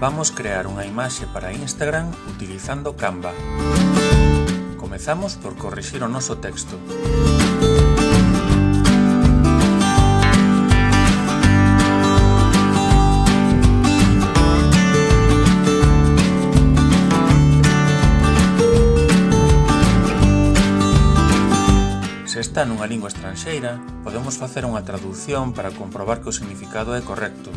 Vamos crear unha imaxe para Instagram utilizando Canva. Comezamos por corrixir o noso texto. Se está nunha lingua estranxeira, podemos facer unha traducción para comprobar que o significado é correcto.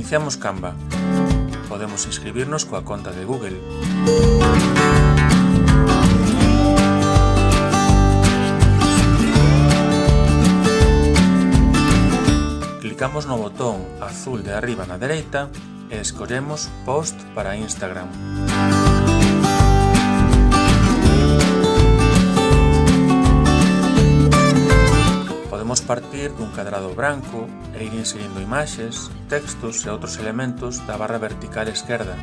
Iniciamos Canva. Podemos inscribirnos coa conta de Google. Clicamos no botón azul de arriba na dereita e escollemos Post para Instagram. Podemos partir dun cadrado branco e ir inserindo imaxes, textos e outros elementos da barra vertical esquerda.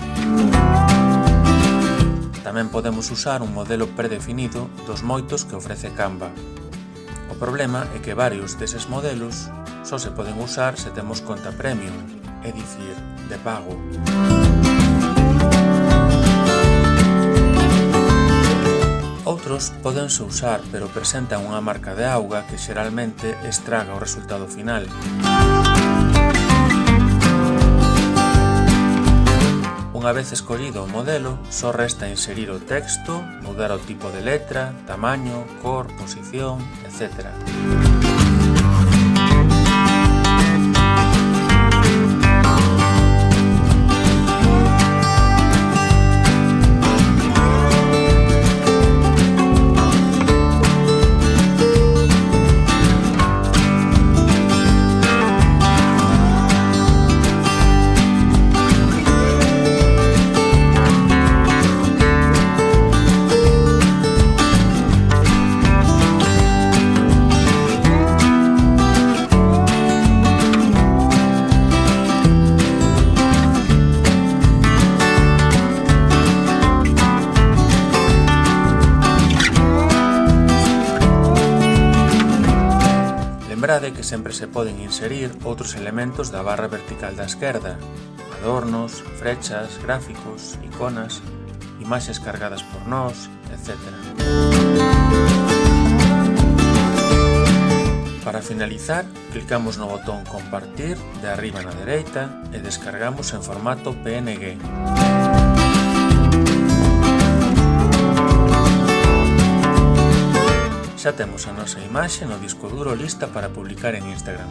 Tamén podemos usar un modelo predefinido dos moitos que ofrece Canva. O problema é que varios deses modelos só se poden usar se temos conta premium, é dicir, de pago. Outros pódense usar, pero presentan unha marca de auga que xeralmente estraga o resultado final. Unha vez escollido o modelo, só resta inserir o texto, mudar o tipo de letra, tamaño, cor, posición, etc. Lembrade que sempre se poden inserir outros elementos da barra vertical da esquerda: adornos, frechas, gráficos, iconas, imaxes cargadas por nós, etc. Para finalizar, clicamos no botón Compartir de arriba na dereita e descargamos en formato PNG. Xa temos a nosa imaxe no disco duro lista para publicar en Instagram.